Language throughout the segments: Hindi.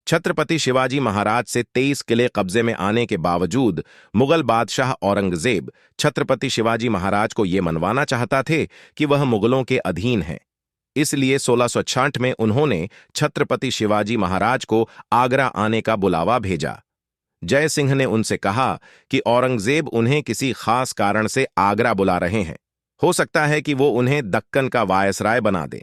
छत्रपति शिवाजी महाराज से 23 किले कब्जे में आने के बावजूद मुगल बादशाह औरंगजेब छत्रपति शिवाजी महाराज को ये मनवाना चाहता थे कि वह मुगलों के अधीन हैं। इसलिए 1666 में उन्होंने छत्रपति शिवाजी महाराज को आगरा आने का बुलावा भेजा। जय सिंह ने उनसे कहा कि औरंगजेब उन्हें किसी खास कारण से आगरा बुला रहे हैं, हो सकता है कि वो उन्हें दक्कन का वायसराय बना दें।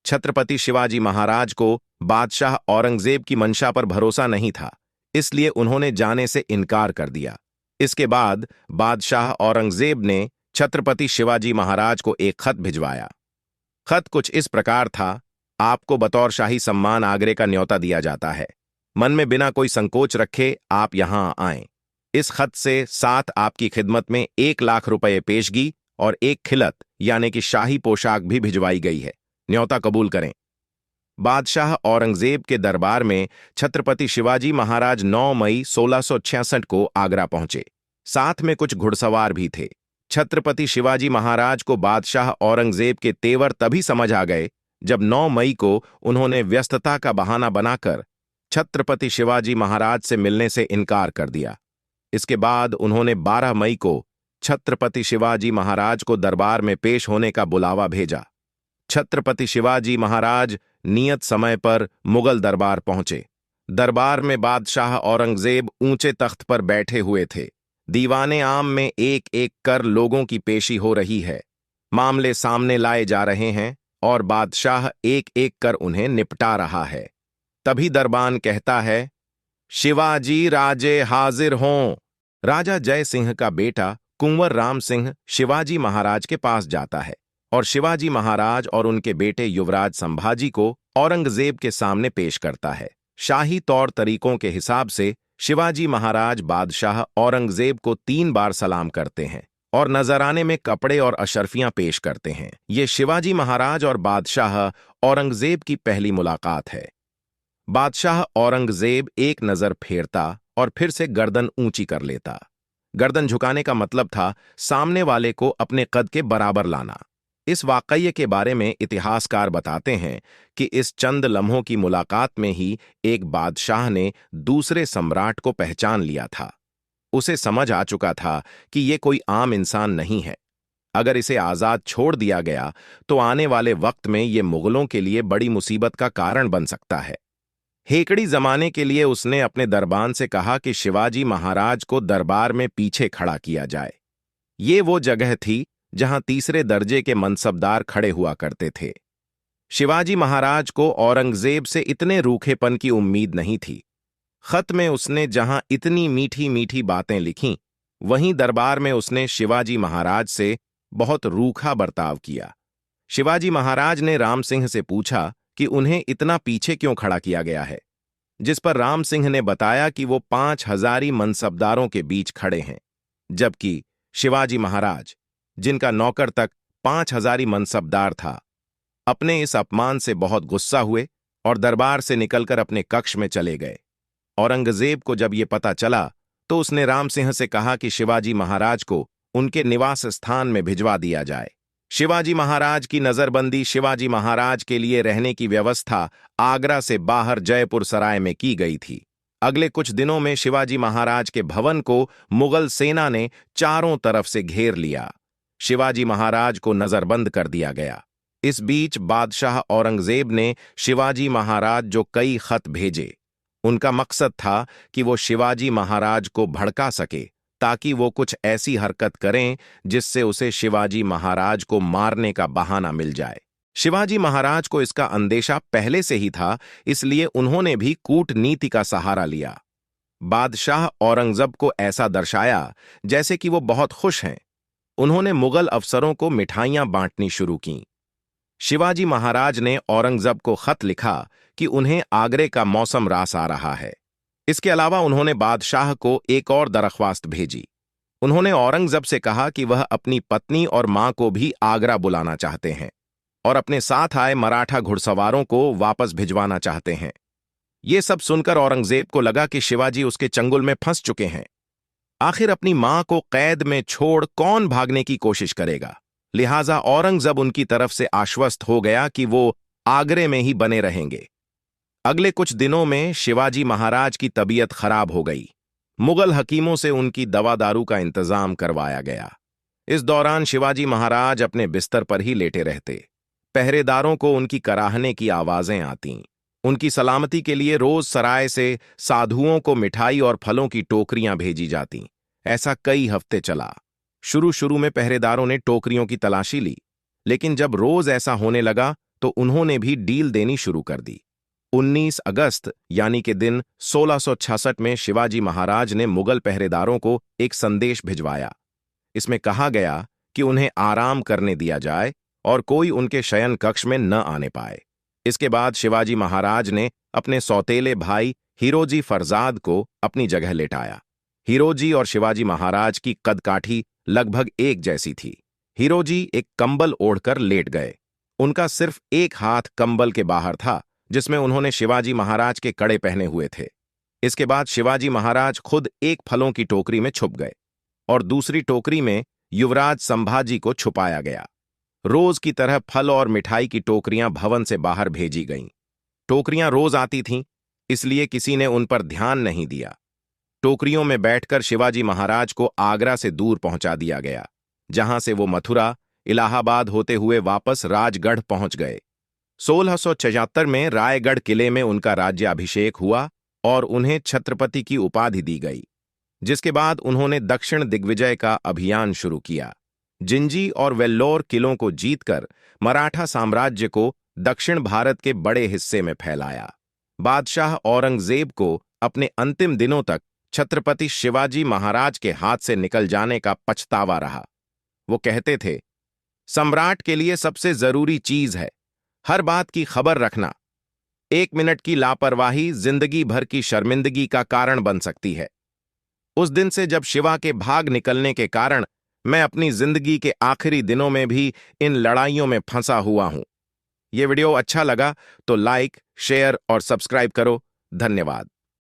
छत्रपति शिवाजी महाराज को बादशाह औरंगजेब की मंशा पर भरोसा नहीं था, इसलिए उन्होंने जाने से इनकार कर दिया। इसके बाद बादशाह औरंगजेब ने छत्रपति शिवाजी महाराज को एक खत भिजवाया। खत कुछ इस प्रकार था, आपको बतौर शाही सम्मान आगरे का न्योता दिया जाता है। मन में बिना कोई संकोच रखे आप यहां आएं। इस खत से साथ आपकी खिदमत में 1 लाख रुपये पेशगी और एक खिलत यानी कि शाही पोशाक भी भिजवाई गई है। न्योता कबूल करें। बादशाह औरंगजेब के दरबार में छत्रपति शिवाजी महाराज 9 मई 1666 को आगरा पहुंचे। साथ में कुछ घुड़सवार भी थे। छत्रपति शिवाजी महाराज को बादशाह औरंगजेब के तेवर तभी समझ आ गए जब 9 मई को उन्होंने व्यस्तता का बहाना बनाकर छत्रपति शिवाजी महाराज से मिलने से इनकार कर दिया। इसके बाद उन्होंने 12 मई को छत्रपति शिवाजी महाराज को दरबार में पेश होने का बुलावा भेजा। छत्रपति शिवाजी महाराज नियत समय पर मुगल दरबार पहुंचे। दरबार में बादशाह औरंगजेब ऊंचे तख्त पर बैठे हुए थे। दीवाने आम में एक एक कर लोगों की पेशी हो रही है। मामले सामने लाए जा रहे हैं और बादशाह एक एक कर उन्हें निपटा रहा है। तभी दरबान कहता है, शिवाजी राजे हाजिर हों। राजा जय सिंह का बेटा कुंवर राम सिंह शिवाजी महाराज के पास जाता है और शिवाजी महाराज और उनके बेटे युवराज संभाजी को औरंगजेब के सामने पेश करता है। शाही तौर तरीकों के हिसाब से शिवाजी महाराज बादशाह औरंगजेब को 3 बार सलाम करते हैं और नजराने में कपड़े और अशर्फियां पेश करते हैं। ये शिवाजी महाराज और बादशाह औरंगजेब की पहली मुलाकात है। बादशाह औरंगजेब एक नजर फेरता और फिर से गर्दन ऊंची कर लेता। गर्दन झुकाने का मतलब था सामने वाले को अपने कद के बराबर लाना। इस वाकये के बारे में इतिहासकार बताते हैं कि इस चंद लम्हों की मुलाकात में ही एक बादशाह ने दूसरे सम्राट को पहचान लिया था। उसे समझ आ चुका था कि ये कोई आम इंसान नहीं है। अगर इसे आजाद छोड़ दिया गया तो आने वाले वक्त में ये मुगलों के लिए बड़ी मुसीबत का कारण बन सकता है। हेकड़ी जमाने के लिए उसने अपने दरबान से कहा कि शिवाजी महाराज को दरबार में पीछे खड़ा किया जाए। ये वो जगह थी जहां तीसरे दर्जे के मनसबदार खड़े हुआ करते थे। शिवाजी महाराज को औरंगजेब से इतने रूखेपन की उम्मीद नहीं थी। खत में उसने जहां इतनी मीठी मीठी बातें लिखीं, वहीं दरबार में उसने शिवाजी महाराज से बहुत रूखा बर्ताव किया। शिवाजी महाराज ने राम सिंह से पूछा कि उन्हें इतना पीछे क्यों खड़ा किया गया है, जिस पर राम सिंह ने बताया कि वो 5000 मनसबदारों के बीच खड़े हैं, जबकि शिवाजी महाराज, जिनका नौकर तक 5000 मनसबदार था, अपने इस अपमान से बहुत गुस्सा हुए और दरबार से निकलकर अपने कक्ष में चले गए। औरंगजेब को जब ये पता चला तो उसने राम सिंह से कहा कि शिवाजी महाराज को उनके निवास स्थान में भिजवा दिया जाए। शिवाजी महाराज की नजरबंदी शिवाजी महाराज के लिए रहने की व्यवस्था आगरा से बाहर जयपुर सराय में की गई थी। अगले कुछ दिनों में शिवाजी महाराज के भवन को मुगल सेना ने चारों तरफ से घेर लिया। शिवाजी महाराज को नजरबंद कर दिया गया। इस बीच बादशाह औरंगजेब ने शिवाजी महाराज जो कई खत भेजे, उनका मकसद था कि वो शिवाजी महाराज को भड़का सके ताकि वो कुछ ऐसी हरकत करें जिससे उसे शिवाजी महाराज को मारने का बहाना मिल जाए। शिवाजी महाराज को इसका अंदेशा पहले से ही था, इसलिए उन्होंने भी कूटनीति का सहारा लिया। बादशाह औरंगजेब को ऐसा दर्शाया जैसे कि वो बहुत खुश हैं। उन्होंने मुगल अफसरों को मिठाइयां बांटनी शुरू कीं। शिवाजी महाराज ने औरंगजेब को खत लिखा कि उन्हें आगरे का मौसम रास आ रहा है। इसके अलावा उन्होंने बादशाह को एक और दरख्वास्त भेजी। उन्होंने औरंगजेब से कहा कि वह अपनी पत्नी और मां को भी आगरा बुलाना चाहते हैं और अपने साथ आए मराठा घुड़सवारों को वापस भिजवाना चाहते हैं। ये सब सुनकर औरंगजेब को लगा कि शिवाजी उसके चंगुल में फंस चुके हैं। आखिर अपनी मां को कैद में छोड़ कौन भागने की कोशिश करेगा। लिहाजा औरंगजेब उनकी तरफ से आश्वस्त हो गया कि वो आगरे में ही बने रहेंगे। अगले कुछ दिनों में शिवाजी महाराज की तबीयत खराब हो गई। मुगल हकीमों से उनकी दवा दारू का इंतजाम करवाया गया। इस दौरान शिवाजी महाराज अपने बिस्तर पर ही लेटे रहते। पहरेदारों को उनकी कराहने की आवाजें आतीं। उनकी सलामती के लिए रोज सराय से साधुओं को मिठाई और फलों की टोकरियां भेजी जातीं। ऐसा कई हफ्ते चला। शुरू शुरू में पहरेदारों ने टोकरियों की तलाशी ली, लेकिन जब रोज ऐसा होने लगा तो उन्होंने भी डील देनी शुरू कर दी। 19 अगस्त यानी के दिन 1666 में शिवाजी महाराज ने मुगल पहरेदारों को एक संदेश भिजवाया। इसमें कहा गया कि उन्हें आराम करने दिया जाए और कोई उनके शयन कक्ष में न आने पाए। इसके बाद शिवाजी महाराज ने अपने सौतेले भाई हीरोजी फरजाद को अपनी जगह लेटाया। हीरोजी और शिवाजी महाराज की कदकाठी लगभग एक जैसी थी। हीरोजी एक कंबल ओढ़कर लेट गए। उनका सिर्फ एक हाथ कंबल के बाहर था, जिसमें उन्होंने शिवाजी महाराज के कड़े पहने हुए थे। इसके बाद शिवाजी महाराज खुद एक फलों की टोकरी में छुप गए और दूसरी टोकरी में युवराज संभाजी को छुपाया गया। रोज की तरह फल और मिठाई की टोकरियां भवन से बाहर भेजी गईं। टोकरियां रोज आती थीं, इसलिए किसी ने उन पर ध्यान नहीं दिया। टोकरियों में बैठकर शिवाजी महाराज को आगरा से दूर पहुंचा दिया गया, जहां से वो मथुरा, इलाहाबाद होते हुए वापस राजगढ़ पहुंच गए। 1676 में रायगढ़ किले में उनका राज्याभिषेक हुआ और उन्हें छत्रपति की उपाधि दी गई, जिसके बाद उन्होंने दक्षिण दिग्विजय का अभियान शुरू किया। जिंजी और वेल्लोर किलों को जीतकर मराठा साम्राज्य को दक्षिण भारत के बड़े हिस्से में फैलाया। बादशाह औरंगजेब को अपने अंतिम दिनों तक छत्रपति शिवाजी महाराज के हाथ से निकल जाने का पछतावा रहा। वो कहते थे, सम्राट के लिए सबसे जरूरी चीज है हर बात की खबर रखना। 1 मिनट की लापरवाही जिंदगी भर की शर्मिंदगी का कारण बन सकती है। उस दिन से जब शिवा के भाग निकलने के कारण मैं अपनी जिंदगी के आखिरी दिनों में भी इन लड़ाइयों में फंसा हुआ हूं। ये वीडियो अच्छा लगा तो लाइक, शेयर और सब्सक्राइब करो। धन्यवाद।